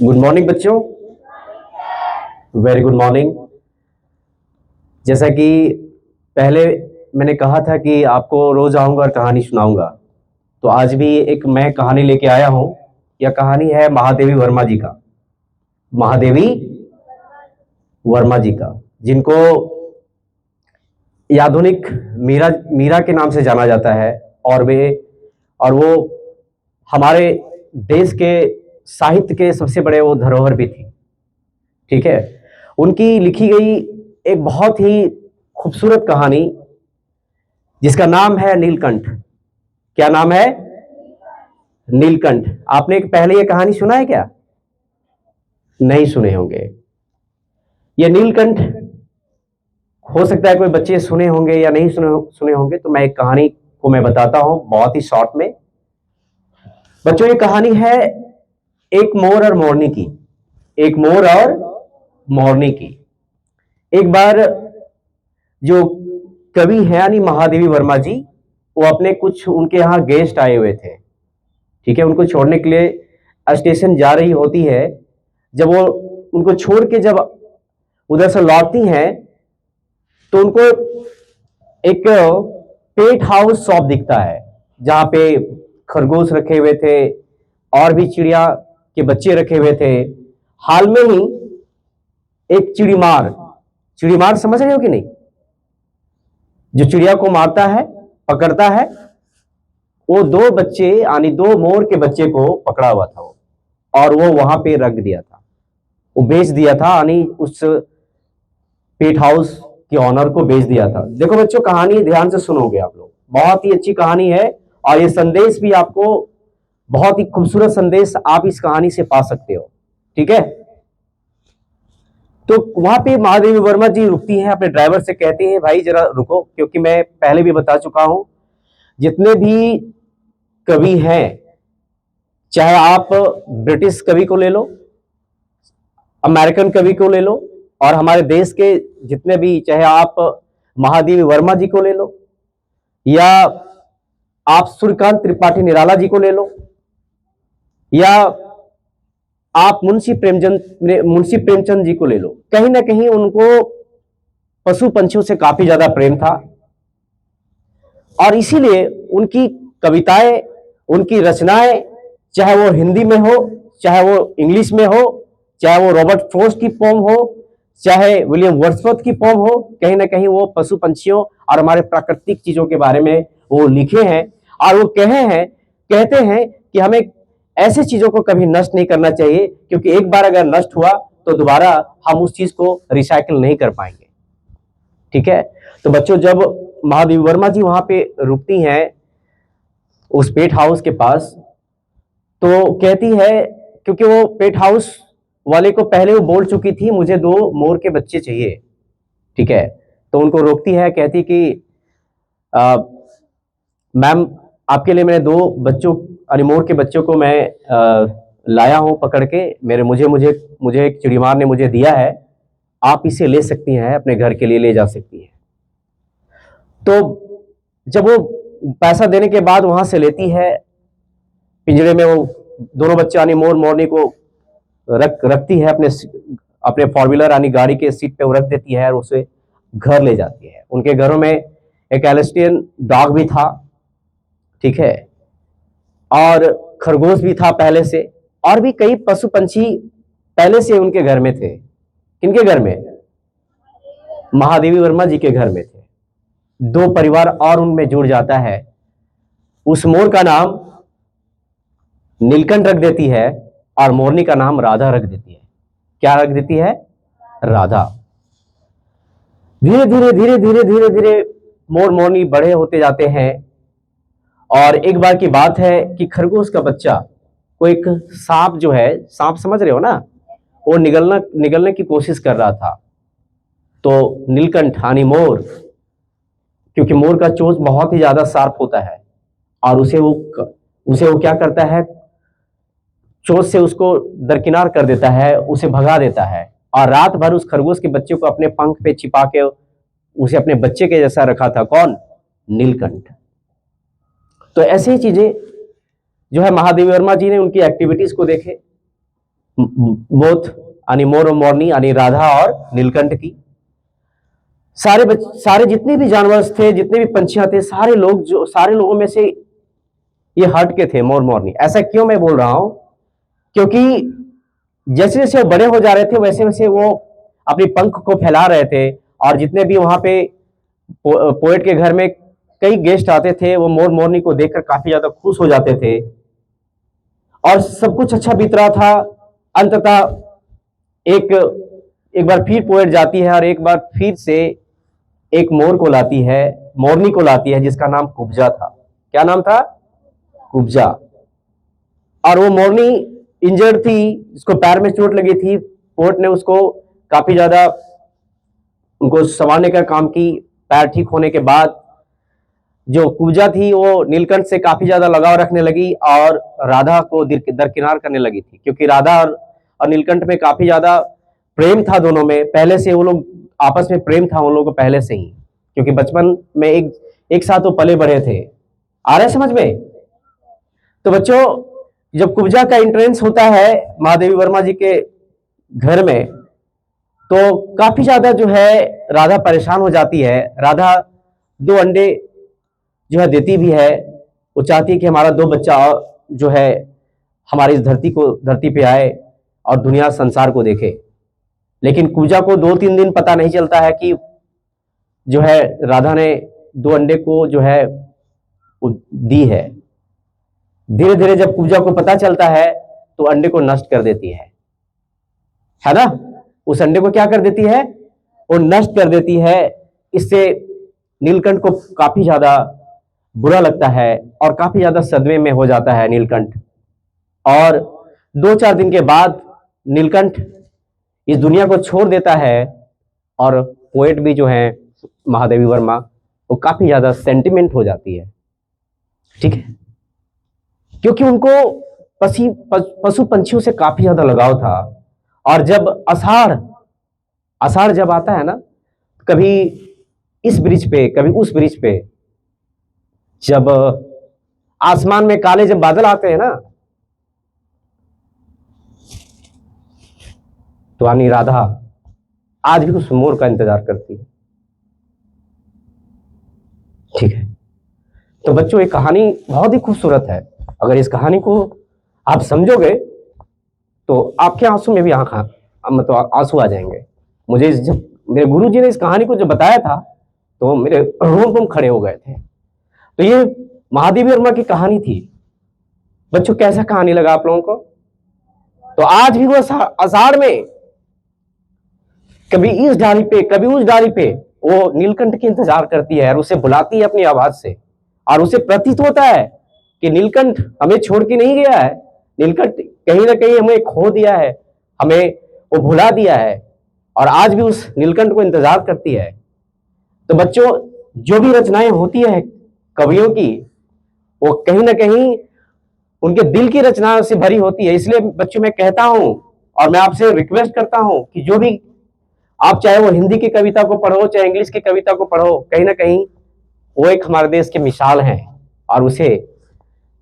Good morning बच्चों। Very good morning. जैसा कि पहले मैंने कहा था कि आपको रोज आऊंगा और कहानी सुनाऊंगा, तो आज भी एक मैं कहानी लेके आया हूं। यह कहानी है महादेवी वर्मा जी का। महादेवी वर्मा जी का, जिनको आधुनिक मीरा मीरा के नाम से जाना जाता है। और वो हमारे देश के साहित्य के सबसे बड़े वो धरोहर भी थी। ठीक है, उनकी लिखी गई एक बहुत ही खूबसूरत कहानी जिसका नाम है नीलकंठ। क्या नाम है? नीलकंठ। आपने पहले ये कहानी सुना है क्या? नहीं सुने होंगे। ये नीलकंठ, हो सकता है कोई बच्चे सुने होंगे या नहीं सुने होंगे, तो मैं एक कहानी को मैं बताता हूं बहुत ही शॉर्ट में। बच्चों, ये कहानी है एक मोर और मोरनी की। एक मोर और मोरनी की। एक बार जो कवि है यानी महादेवी वर्मा जी, वो अपने कुछ उनके यहाँ गेस्ट आए हुए थे। ठीक है, उनको छोड़ने के लिए स्टेशन जा रही होती है। जब वो उनको छोड़ के जब उधर से लौटती हैं तो उनको एक पेट हाउस शॉप दिखता है जहां पे खरगोश रखे हुए थे और भी चिड़िया के बच्चे रखे हुए थे। हाल में ही एक चिड़ीमार, चिड़ीमार समझ रहे हो कि नहीं? जो चिड़िया को मारता है, पकड़ता है, वो दो बच्चे यानी दो मोर के बच्चे को पकड़ा हुआ था वो, और वो वहां पे रख दिया था, वो बेच दिया था, यानी उस पेट हाउस के ऑनर को बेच दिया था। देखो बच्चों, कहानी ध्यान से सुनोगे आप लोग, बहुत ही अच्छी कहानी है और ये संदेश भी आपको, बहुत ही खूबसूरत संदेश आप इस कहानी से पा सकते हो। ठीक है, तो वहां पे महादेवी वर्मा जी रुकती हैं, अपने ड्राइवर से कहती हैं भाई जरा रुको, क्योंकि मैं पहले भी बता चुका हूं जितने भी कवि हैं, चाहे आप ब्रिटिश कवि को ले लो, अमेरिकन कवि को ले लो, और हमारे देश के जितने भी, चाहे आप महादेवी वर्मा जी को ले लो या आप सूर्यकांत त्रिपाठी निराला जी को ले लो या आप मुंशी प्रेमचंद जी को ले लो, कहीं ना कहीं उनको पशु पंछियों से काफी ज्यादा प्रेम था। और इसीलिए उनकी कविताएं, उनकी रचनाएं, चाहे वो हिंदी में हो, चाहे वो इंग्लिश में हो, चाहे वो रॉबर्ट फ्रॉस्ट की पोम हो, चाहे विलियम वर्ड्सवर्थ की पोम हो, कहीं ना कहीं वो पशु पंछियों और हमारे प्राकृतिक चीजों के बारे में वो लिखे हैं। और वो कहते हैं कि हमें ऐसे चीजों को कभी नष्ट नहीं करना चाहिए, क्योंकि एक बार अगर नष्ट हुआ तो दोबारा हम उस चीज को रिसाइकिल नहीं कर पाएंगे। ठीक है, तो बच्चों, जब महादेवी वर्मा जी वहां पे रुकती हैं उस पेट हाउस के पास, तो कहती है, क्योंकि वो पेट हाउस वाले को पहले वो बोल चुकी थी मुझे दो मोर के बच्चे चाहिए। ठीक है, तो उनको रोकती है, कहती कि मैम आपके लिए मैंने दो बच्चों यानी मोर के बच्चों को मैं लाया हूं पकड़ के, मेरे मुझे मुझे मुझे एक चिड़ीमार ने मुझे दिया है, आप इसे ले सकती हैं, अपने घर के लिए ले जा सकती हैं। तो जब वो पैसा देने के बाद वहां से लेती है, पिंजरे में वो दोनों बच्चे यानी मोर मोरनी को रखती है, अपने फोर व्हीलर यानी गाड़ी के सीट पे वो रख देती है और उसे घर ले जाती है। उनके घरों में एक एल्स्टियन डॉग भी था। ठीक है, और खरगोश भी था पहले से, और भी कई पशु पंछी पहले से उनके घर में थे। किनके घर में? महादेवी वर्मा जी के घर में थे। दो परिवार और उनमें जुड़ जाता है। उस मोर का नाम नीलकंठ रख देती है और मोरनी का नाम राधा रख देती है। क्या रख देती है? राधा। धीरे धीरे धीरे धीरे धीरे धीरे मोर मोरनी बड़े होते जाते हैं। और एक बार की बात है कि खरगोश का बच्चा को एक सांप, जो है सांप समझ रहे हो ना, वो निगलने की कोशिश कर रहा था। तो नीलकंठ यानी मोर, क्योंकि मोर का चोंच बहुत ही ज्यादा शार्प होता है, और उसे वो क्या करता है, चोंच से उसको दरकिनार कर देता है, उसे भगा देता है, और रात भर उस खरगोश के बच्चे को अपने पंख पे छिपा के उसे अपने बच्चे के जैसा रखा था। कौन? नीलकंठ। तो ऐसी ही चीजें जो है महादेवी वर्मा जी ने उनकी एक्टिविटीज को देखे, बोथ यानी मोर और मोरनी यानी राधा और नीलकंठ की। सारे जितने भी जानवर थे, जितने भी पंछियां थे, सारे लोगों में से ये हट के थे मोर मोरनी। ऐसा क्यों मैं बोल रहा हूं? क्योंकि जैसे जैसे वो बड़े हो जा रहे थे वैसे वैसे वो अपनी पंख को फैला रहे थे, और जितने भी वहां पे पोएट के घर में कई गेस्ट आते थे वो मोर मोरनी को देखकर काफी ज्यादा खुश हो जाते थे, और सब कुछ अच्छा बीत रहा था। अंततः एक एक बार फिर पोएट जाती है और एक बार फिर से एक मोर को लाती है, मोरनी को लाती है, जिसका नाम कुब्जा था। क्या नाम था? कुब्जा। और वो मोरनी इंजर्ड थी, जिसको पैर में चोट लगी थी। पोएट ने उसको काफी ज्यादा उनको संवारने का काम की। पैर ठीक होने के बाद जो कुब्जा थी वो नीलकंठ से काफी ज्यादा लगाव रखने लगी और राधा को दरकिनार करने लगी थी, क्योंकि राधा और नीलकंठ में काफी ज्यादा प्रेम था दोनों में। पहले से वो लोग आपस में प्रेम था उन लोगों को पहले से ही, क्योंकि बचपन में एक साथ वो पले बढ़े थे। आ रहे समझ में? तो बच्चों, जब कुब्जा का एंट्रेंस होता है महादेवी वर्मा जी के घर में, तो काफी ज्यादा जो है राधा परेशान हो जाती है। राधा 2 अंडे जो है देती भी है। वो चाहती है कि हमारा 2 बच्चा जो है हमारी इस धरती पे आए और दुनिया संसार को देखे। लेकिन कुब्जा को 2-3 दिन पता नहीं चलता है कि जो है राधा ने 2 अंडे को जो है दी है। धीरे धीरे जब कुब्जा को पता चलता है तो अंडे को नष्ट कर देती है ना? उस अंडे को क्या कर देती है? वो नष्ट कर देती है। इससे नीलकंठ को काफी ज्यादा बुरा लगता है और काफी ज्यादा सदमे में हो जाता है नीलकंठ। और 2-4 दिन के बाद नीलकंठ इस दुनिया को छोड़ देता है, और पोएट भी जो है महादेवी वर्मा, वो काफी ज्यादा सेंटिमेंट हो जाती है। ठीक है? क्योंकि उनको पशु पंछियों से काफी ज्यादा लगाव था। और जब आषाढ़ जब आता है ना, कभी इस ब्रिज पे कभी उस ब्रिज पे, जब आसमान में काले जब बादल आते हैं ना, तो रानी राधा आज भी उस मोर का इंतजार करती है। ठीक है? तो बच्चों, ये कहानी बहुत ही खूबसूरत है। अगर इस कहानी को आप समझोगे तो आपके आंसू में भी मतलब आंसू आ जाएंगे। मुझे जब मेरे गुरुजी ने इस कहानी को जब बताया था तो मेरे रोम खड़े हो गए थे। तो ये महादेवी वर्मा की कहानी थी। बच्चों, कैसा कहानी लगा आप लोगों को? तो आज भी वो आषाढ़ में कभी इस डाली पे कभी उस डाली पे वो नीलकंठ की इंतजार करती है और उसे बुलाती है अपनी आवाज से। और उसे प्रतीत होता है कि नीलकंठ हमें छोड़ के नहीं गया है, नीलकंठ कहीं ना कहीं हमें खो दिया है, हमें वो भुला दिया है, और आज भी उस नीलकंठ को इंतजार करती है। तो बच्चों, जो भी रचनाएं होती है कवियों की, वो कहीं ना कहीं उनके दिल की रचनाओं से भरी होती है। इसलिए बच्चों, मैं कहता हूं और मैं आपसे रिक्वेस्ट करता हूं कि जो भी आप, चाहे वो हिंदी की कविता को पढ़ो, चाहे इंग्लिश की कविता को पढ़ो, कहीं ना कहीं वो एक हमारे देश के मिसाल हैं, और उसे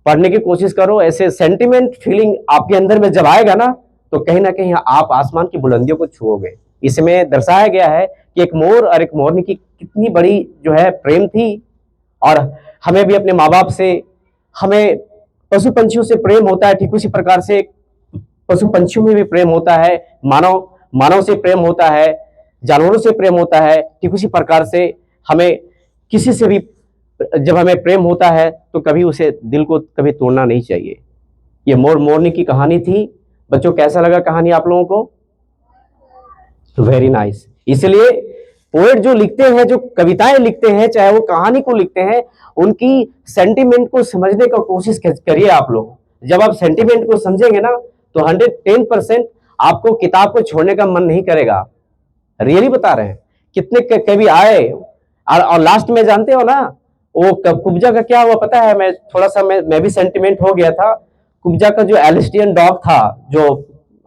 पढ़ने की कोशिश करो। ऐसे सेंटिमेंट फीलिंग आपके अंदर में जब आएगा ना, तो कहीं ना कहीं आप आसमान की बुलंदियों को छुओगे। इसमें दर्शाया गया है कि एक मोर और एक मोरनी की कितनी बड़ी जो है प्रेम थी। और हमें भी अपने माँ बाप से, हमें पशु पंछियों से प्रेम होता है, ठीक उसी प्रकार से पशु पंछियों में भी प्रेम होता है। मानव से प्रेम होता है, जानवरों से प्रेम होता है। ठीक उसी प्रकार से हमें किसी से भी जब हमें प्रेम होता है तो कभी उसे दिल को कभी तोड़ना नहीं चाहिए। ये मोर मोरनी की कहानी थी। बच्चों, कैसा लगा कहानी आप लोगों को? Very nice. इसलिए पोएट जो लिखते हैं, जो कविताएं लिखते हैं, चाहे वो कहानी को लिखते हैं, उनकी सेंटिमेंट को समझने का कोशिश करिए आप लोग। जब आप सेंटिमेंट को समझेंगे ना, तो 110% आपको किताब को छोड़ने का मन नहीं करेगा। रियली बता रहे हैं। कितने कवि आए और लास्ट में जानते हो ना, वो कुब्जा का क्या हुआ पता है? मैं थोड़ा सा मैं भी सेंटिमेंट हो गया था। कुब्जा का जो एलिस्टियन डॉग था, जो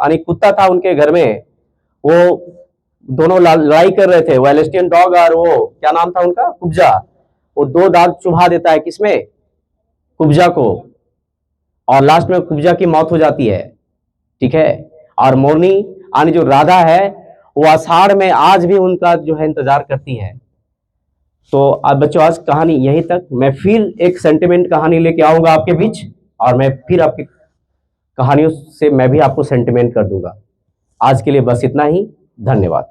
यानी कुत्ता था उनके घर में, वो दोनों लड़ाई कर रहे थे, वो एलिस्टियन डॉग और वो क्या नाम था उनका, कुब्जा। वो 2 दांत चुभा देता है किसमें? कुब्जा को। और लास्ट में कुब्जा की मौत हो जाती है। ठीक है? और मोरनी यानी जो राधा है वो आषाढ़ में आज भी उनका जो है इंतजार करती है। तो अब बच्चों आज कहानी यहीं तक। मैं फिर एक सेंटिमेंट कहानी लेके आऊंगा आपके बीच, और मैं फिर आपकी कहानियों से मैं भी आपको सेंटिमेंट कर दूंगा। आज के लिए बस इतना ही। धन्यवाद।